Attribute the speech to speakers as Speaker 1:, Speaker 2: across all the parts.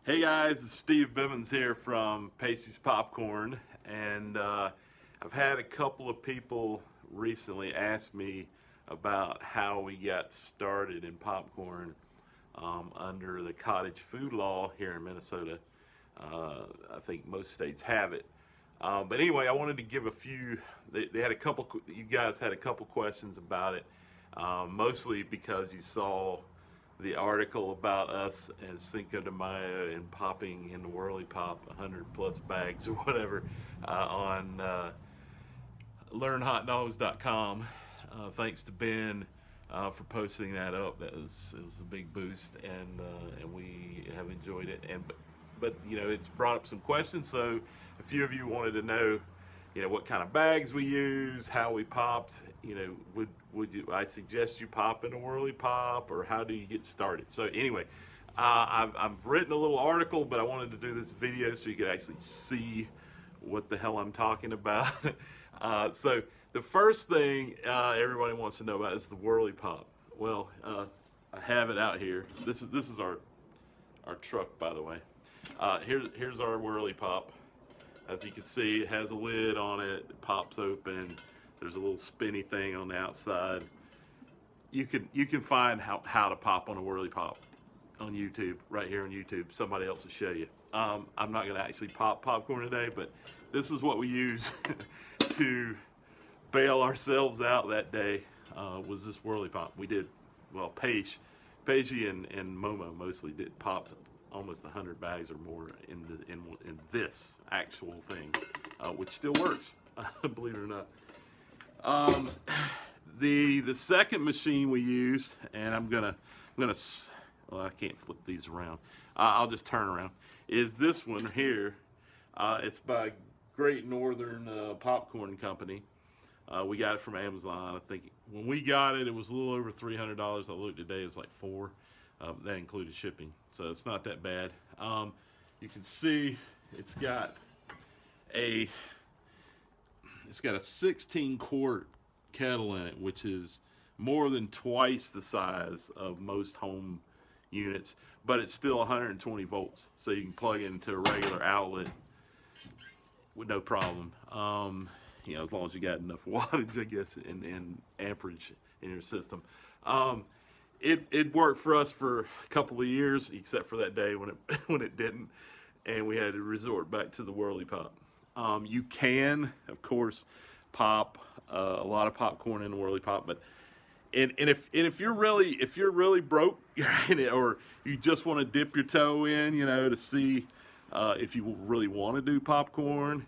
Speaker 1: Hey guys, it's Steve Bivans here from Payshee's Popcorn, and I've had a couple of people recently ask me about how we got started in popcorn under the cottage food law here in Minnesota. I think most states have it. But anyway, I wanted to give a few. They had a couple. You guys had a couple questions about it, mostly because you saw the article about us and Cinco de Mayo and popping in the Whirly Pop 100 plus bags or whatever on learnhotdogs.com. Thanks to Ben for posting that up. It was a big boost, and we have enjoyed it. But you know, it's brought up some questions. So a few of you wanted to know, you know, what kind of bags we use, how we popped. You know, I suggest you pop in a Whirly Pop, or how do you get started? So anyway, I've written a little article, but I wanted to do this video so you could actually see what the hell I'm talking about. So the first thing everybody wants to know about is the Whirly Pop. Well, I have it out here. This is our truck, by the way. Here's our Whirly Pop. As you can see, it has a lid on it. It pops open. There's a little spinny thing on the outside. You can find how to pop on a Whirly Pop on YouTube, right here on YouTube. Somebody else will show you. I'm not going to actually pop popcorn today, but this is what we use to bail ourselves out that day. Was this Whirly Pop? We did, well, Payshee and Momo mostly did popped almost 100 bags or more in this actual thing, which still works, believe it or not. The second machine we used, and I'm gonna well, I can't flip these around. I'll just turn around. Is this one here? It's by Great Northern Popcorn Company. We got it from Amazon. I think when we got it, it was a little over $300. I looked today; it's like $400. That included shipping, so it's not that bad. You can see it's got a 16 quart kettle in it, which is more than twice the size of most home units, but it's still 120 volts, so you can plug it into a regular outlet with no problem. You know, as long as you got enough wattage, I guess, and amperage in your system. It worked for us for a couple of years, except for that day when it didn't, and we had to resort back to the Whirly Pop. You can, of course, pop a lot of popcorn in the Whirly Pop, but if you're really broke, or you just want to dip your toe in, you know, to see if you really want to do popcorn,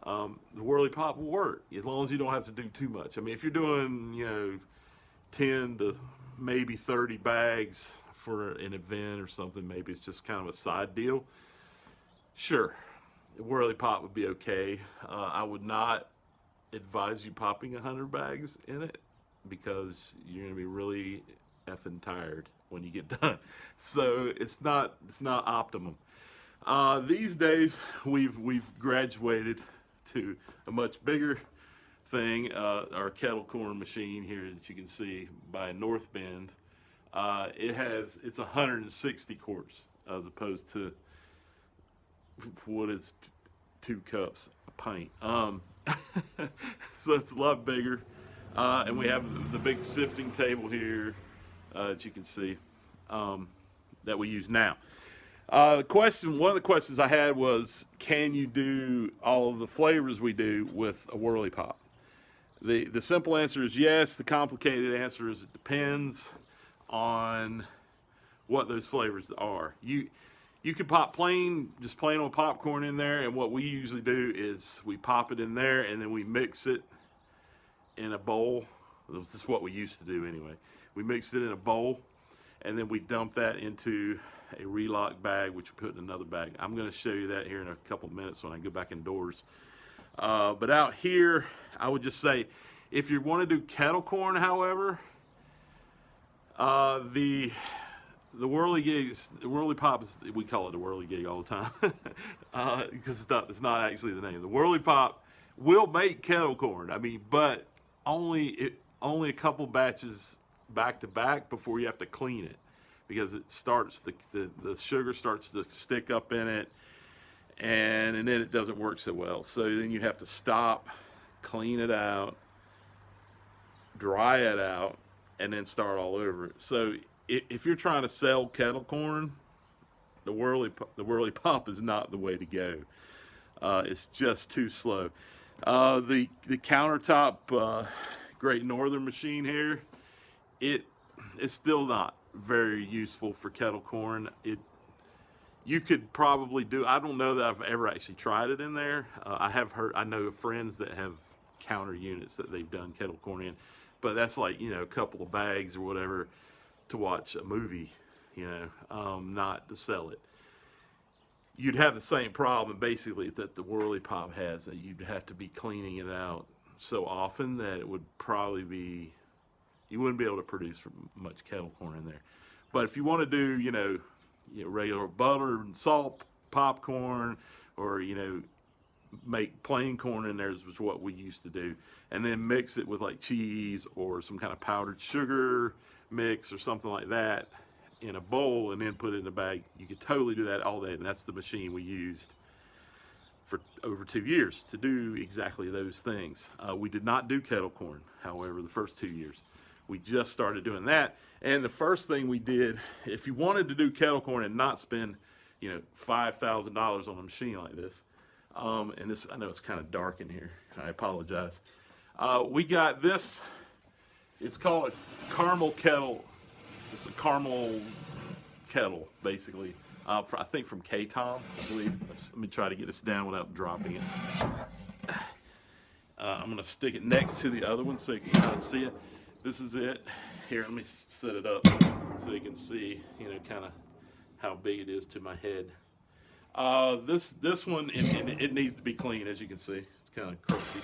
Speaker 1: the Whirly Pop will work as long as you don't have to do too much. I mean, if you're doing, you know, 10 to maybe 30 bags for an event or something, maybe it's just kind of a side deal, sure, the Whirly Pop would be okay. I would not advise you popping 100 bags in it, because you're going to be really effing tired when you get done. So it's not optimum. These days we've graduated to a much bigger thing. Our kettle corn machine here that you can see by North Bend, it's 160 quarts as opposed to what is 2 cups a pint. So it's a lot bigger, and we have the big sifting table here that you can see that we use now. One of the questions I had was, can you do all of the flavors we do with a Whirly Pop? The simple answer is yes. The complicated answer is it depends on what those flavors are. You could pop just plain old popcorn in there, and what we usually do is we pop it in there and then we mix it in a bowl. This is what we used to do anyway. We mixed it in a bowl, and then we dump that into a relock bag, which we put in another bag. I'm going to show you that here in a couple minutes when I go back indoors. But out here, I would just say, if you want to do kettle corn, however, the Whirly Pop we call it a Whirly Gig all the time, because it's not actually the name. The Whirly Pop will make kettle corn. I mean, but only a couple batches back to back before you have to clean it. because it starts the sugar starts to stick up in it, and then it doesn't work so well. So then you have to stop, clean it out, dry it out, and then start all over. So if you're trying to sell kettle corn, the Whirly Pop is not the way to go. It's just too slow. The countertop Great Northern machine here, it's still not very useful for kettle corn. You could probably do. I don't know that I've ever actually tried it in there. I know of friends that have counter units that they've done kettle corn in, but that's like, a couple of bags or whatever to watch a movie, not to sell it. You'd have the same problem basically that the Whirly Pop has, that you'd have to be cleaning it out so often that it would probably be, you wouldn't be able to produce much kettle corn in there. But if you want to do, regular butter and salt popcorn, or, make plain corn in there, is what we used to do, and then mix it with like cheese or some kind of powdered sugar mix or something like that in a bowl, and then put it in a bag. You could totally do that all day, and that's the machine we used for over 2 years to do exactly those things. We did not do kettle corn, however, the first 2 years. We just started doing that, and the first thing we did, if you wanted to do kettle corn and not spend, $5,000 on a machine like this, and this, I know it's kind of dark in here, I apologize. We got this, it's called a caramel kettle. It's a caramel kettle, basically. I think from K-Tom, I believe. Let me try to get this down without dropping it. I'm going to stick it next to the other one so you can kind of see it. This is it. Here, let me set it up so you can see, kind of how big it is to my head. This one, it needs to be clean, as you can see. It's kind of crusty,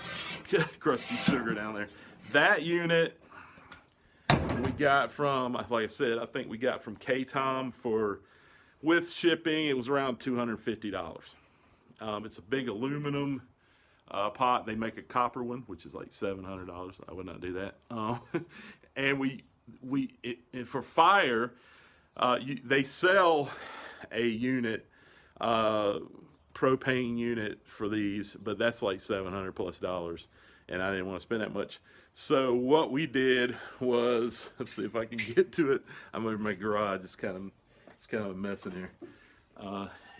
Speaker 1: crusty sugar down there. That unit we got from, like I said, I think we got from K-Tom with shipping, it was around $250. It's a big aluminum pot. They make a copper one, which is like $700. I would not do that. And for fire, they sell a unit, propane unit for these, but that's like $700+, and I didn't want to spend that much. So what we did was, let's see if I can get to it. I'm over my garage. It's kind of a mess in here.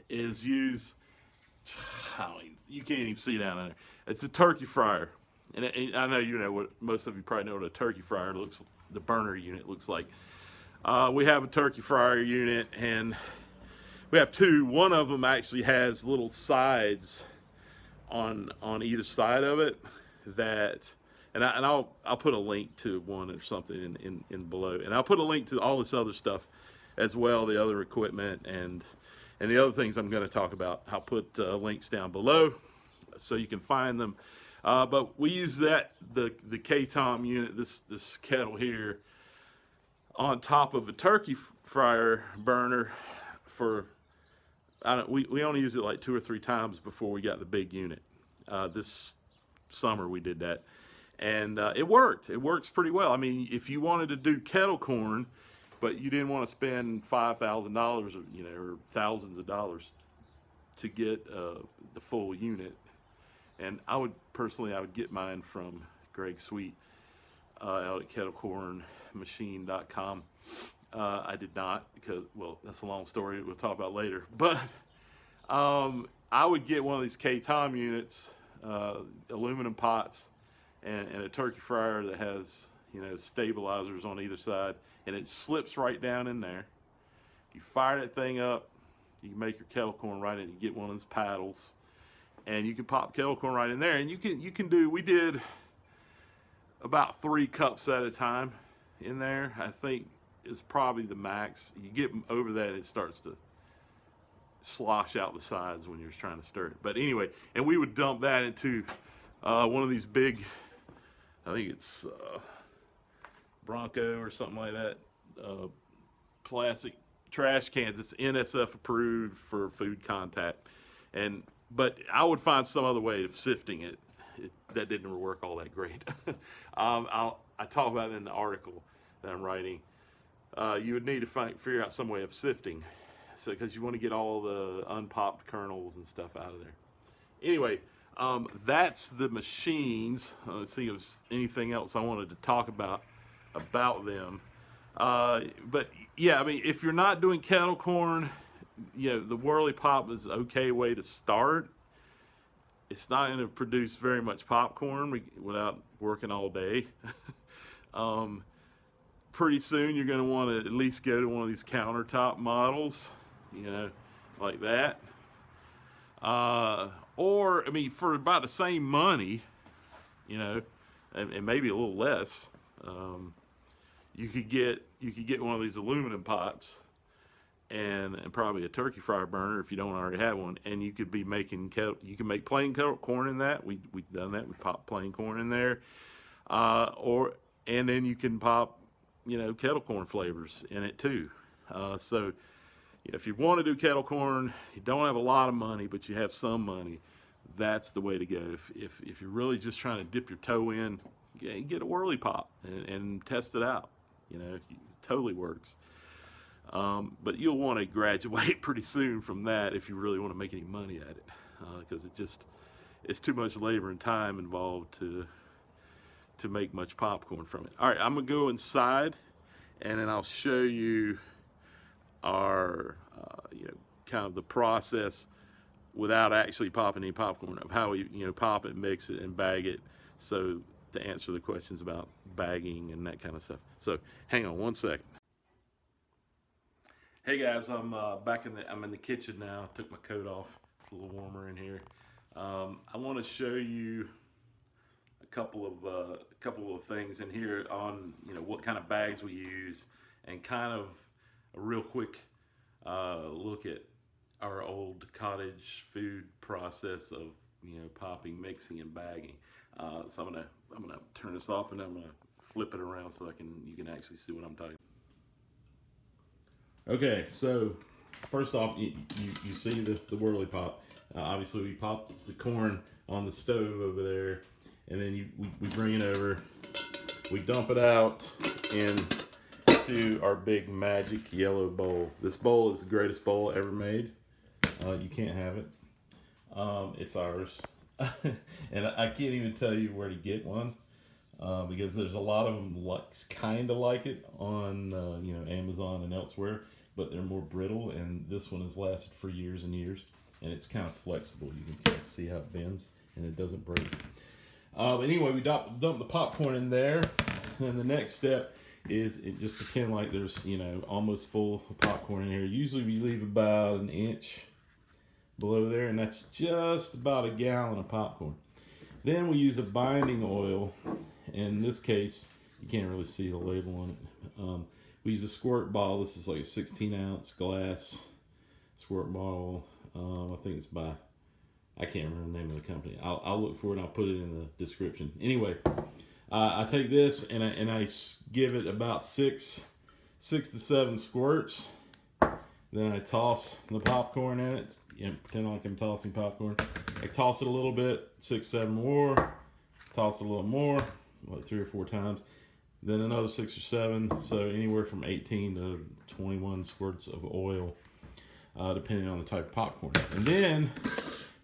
Speaker 1: Is use, you can't even see down there. It's a turkey fryer, and I know what most of you probably know what a turkey fryer looks. The burner unit looks like. We have a turkey fryer unit, and we have two. One of them actually has little sides on either side of it that. And I'll put a link to one or something in below, and I'll put a link to all this other stuff as well, the other equipment and the other things I'm going to talk about. I'll put links down below so you can find them. But we use the K-Tom unit, this kettle here, on top of a turkey fryer burner for, we only use it like 2 or 3 times before we got the big unit. This summer we did that. And it worked. It works pretty well. I mean, if you wanted to do kettle corn, but you didn't want to spend $5,000 or thousands of dollars to get the full unit, and I would get mine from Greg Sweet out at kettlecornmachine.com. I did not, because, well, that's a long story we'll talk about later. But I would get one of these K-Tom units, aluminum pots, and a turkey fryer that has, stabilizers on either side, and it slips right down in there. You fire that thing up, you can make your kettle corn right in. You get one of those paddles, and you can pop kettle corn right in there. And we did about 3 cups at a time in there. I think is probably the max. You get over that, it starts to slosh out the sides when you're trying to stir it. But anyway, and we would dump that into one of these big, I think it's Bronco or something like that, plastic trash cans. It's NSF approved for food contact, but I would find some other way of sifting it. That didn't work all that great. I talk about it in the article that I'm writing. you would need to figure out some way of sifting. So, because you want to get all the unpopped kernels and stuff out of there. Anyway, that's the machines. Let's see if there's anything else I wanted to talk about them. But yeah, I mean, if you're not doing kettle corn, the Whirly Pop is an okay way to start. It's not going to produce very much popcorn without working all day. Pretty soon you're going to want to at least go to one of these countertop models, like that. Or, I mean, for about the same money, and maybe a little less, you could get one of these aluminum pots and probably a turkey fryer burner if you don't already have one, and you could be making you can make plain kettle corn in that. We've done that. We pop plain corn in there, and then you can pop kettle corn flavors in it too. So if you want to do kettle corn, you don't have a lot of money, but you have some money, that's the way to go. If you're really just trying to dip your toe in, get a Whirly Pop and test it out. It totally works. But you'll want to graduate pretty soon from that if you really want to make any money at it, because it's too much labor and time involved to make much popcorn from it. All right, I'm gonna go inside, and then I'll show you our kind of the process without actually popping any popcorn, of how we pop it, mix it, and bag it. So to answer the questions about bagging and that kind of stuff. So hang on one second. Hey guys, I'm I'm in the kitchen now. Took my coat off. It's a little warmer in here. I want to show you a couple of things in here on what kind of bags we use, and kind of a real quick look at our old cottage food process of popping, mixing, and bagging. So I'm gonna turn this off, and I'm gonna flip it around so you can actually see what I'm talking about. Okay, so first off, you see the Whirly Pop. Obviously, we pop the corn on the stove over there, and then we bring it over. We dump it out into our big magic yellow bowl. This bowl is the greatest bowl ever made. You can't have it. It's ours. And I can't even tell you where to get one, because there's a lot of them kind of like it on Amazon and elsewhere, but they're more brittle, and this one has lasted for years and years, and it's kind of flexible. You can kind of see how it bends, and it doesn't break. But anyway, we dump the popcorn in there, and the next step is just pretend like there's almost full of popcorn in here. Usually we leave about an inch below there, and that's just about a gallon of popcorn. Then we use a binding oil. In this case, you can't really see the label on it. We use a squirt bottle. This is like a 16-ounce glass squirt bottle. I think it's by, I can't remember the name of the company. I'll look for it and I'll put it in the description. Anyway, I take this and I give it about six to seven squirts. Then I toss the popcorn in it. Pretend like I'm tossing popcorn. I toss it a little bit, 6, 7 more. Toss it a little more, like 3 or 4 times. Then another 6 or 7. So anywhere from 18 to 21 squirts of oil, depending on the type of popcorn. And then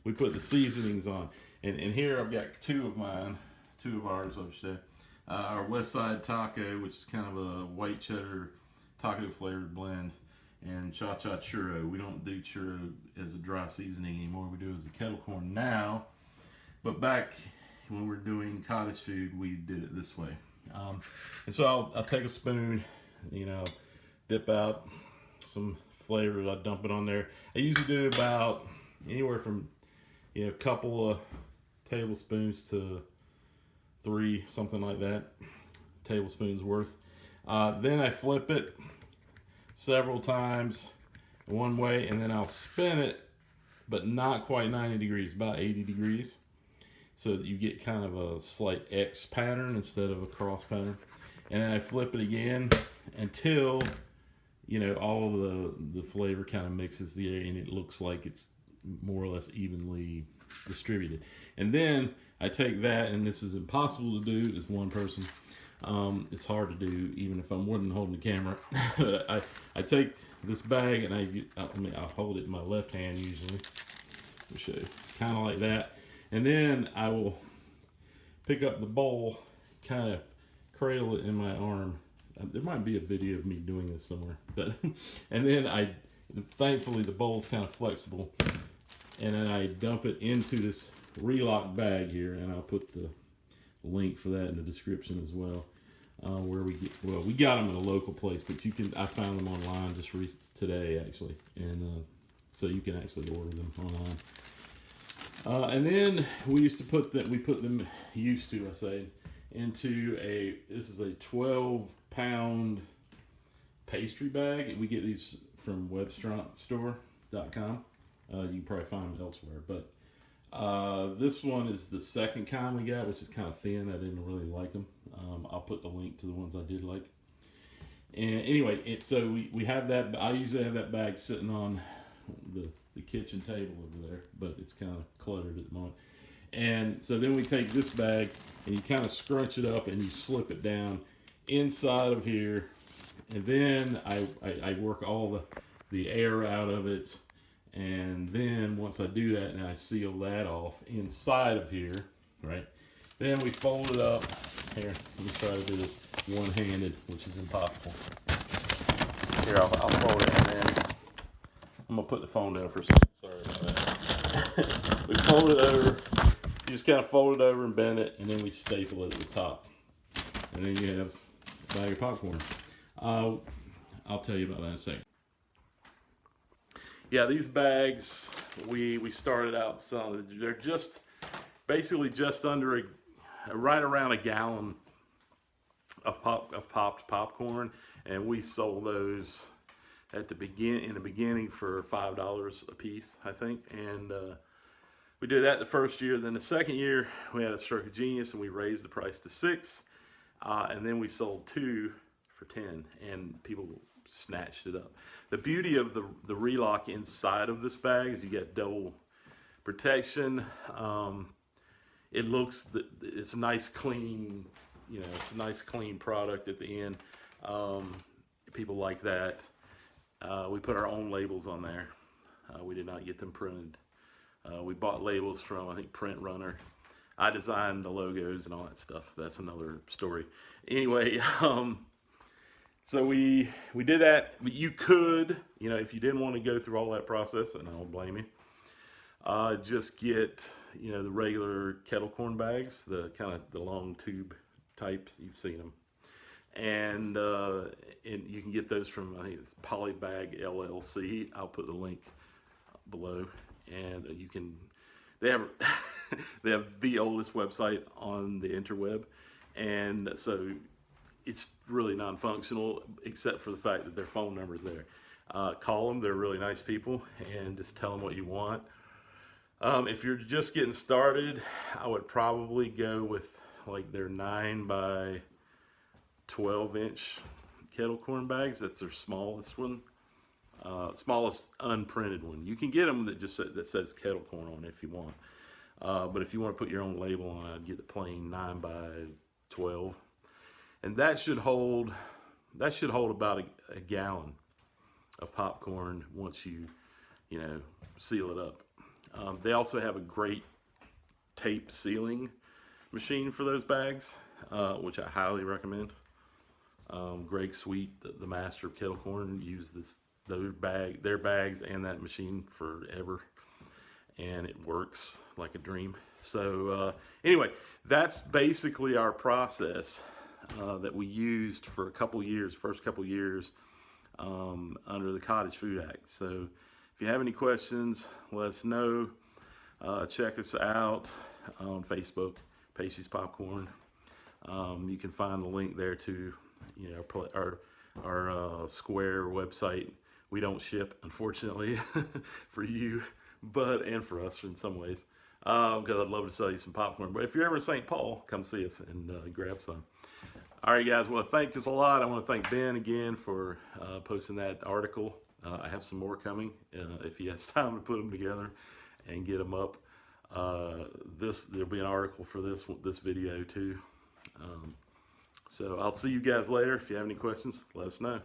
Speaker 1: we put the seasonings on. And here I've got two of ours, I should say. Our West Side Taco, which is kind of a white cheddar taco flavored blend, and Cha-Cha Churro. We don't do churro as a dry seasoning anymore. We do it as a kettle corn now. But back when we were doing cottage food, we did it this way. And so I'll take a spoon, dip out some flavors. I dump it on there. I usually do about anywhere from a couple of tablespoons to 3, something like that, tablespoons worth. Then I flip it several times one way, and then I'll spin it, but not quite 90 degrees, about 80 degrees, so that you get kind of a slight X pattern instead of a cross pattern. And then I flip it again until all of the flavor kind of mixes the area, and it looks like it's more or less evenly distributed. And then I take that, and this is impossible to do as one person.
Speaker 2: It's hard to do even if I'm more than holding the camera. But I take this bag and I'll hold it in my left hand usually. I'll show you, kind of like that, and then I will pick up the bowl, kind of cradle it in my arm. There might be a video of me doing this somewhere, but and then thankfully the bowl's kind of flexible, and then I dump it into this relock bag here, and I'll put the link for that in the description as well. Where we got them in a local place, but I found them online just today actually, and so you can actually order them online. And then we used to into this is a 12-pound pastry bag. We get these from webstore.com. You can probably find them elsewhere, but this one is the second kind we got, which is kind of thin. I didn't really like them. I'll put the link to the ones I did like. And anyway, so we have that. I usually have that bag sitting on the kitchen table over there, but it's kind of cluttered at the moment. And so then we take this bag and you kind of scrunch it up and you slip it down inside of here, and then I work all the air out of it. And then once I do that, and I seal that off inside of here, right? Then we fold it up. Here, let me try to do this one-handed, which is impossible. Here, I'll fold it, and then I'm gonna put the phone down for a second. Sorry about that. We fold it over. You just kind of fold it over and bend it, and then we staple it at the top. And then you have a bag of popcorn. I'll tell you about that in a second. Yeah, these bags we started out selling. They're just basically just under right around a gallon of popped popcorn, and we sold those in the beginning for $5 a piece, I think. And we did that the first year. Then the second year we had a stroke of genius and we raised the price to $6, and then we sold 2 for $10, and people snatched it up. The beauty of the relock inside of this bag is you get double protection. It's a nice clean, it's a nice clean product at the end. People like that. We put our own labels on there. We did not get them printed. We bought labels from, I think, Print Runner. I designed the logos and all that stuff. That's another story. Anyway, so we did that. But you could, if you didn't want to go through all that process, and I don't blame you, just get, the regular kettle corn bags, the kind of the long tube types. You've seen them. And you can get those from, I think it's Polybag LLC. I'll put the link below. And they have they have the oldest website on the interweb, and so it's really non-functional except for the fact that their phone number's there. Call them; they're really nice people, and just tell them what you want. If you're just getting started, I would probably go with like their 9 by 12-inch kettle corn bags. That's their smallest one. Smallest unprinted one. You can get them that says kettle corn on it if you want. But if you want to put your own label on it, I'd get the plain 9 by 12, and that should hold about a gallon of popcorn once you seal it up. They also have a great tape sealing machine for those bags, which I highly recommend. Greg Sweet, the master of kettle corn, used their bags and that machine forever, and it works like a dream. So anyway, that's basically our process that we used for first couple years under the Cottage Food Act. So if you have any questions, let us know. Check us out on Facebook, Payshee's Popcorn. You can find the link there to our Square website. We don't ship, unfortunately, for you, and for us in some ways, because I'd love to sell you some popcorn. But if you're ever in St. Paul, come see us and grab some. All right, guys. Well, thank us a lot. I want to thank Ben again for posting that article. I have some more coming if he has time to put them together and get them up. There'll be an article for this video too.
Speaker 1: So I'll see you guys later. If you have any questions, let us know.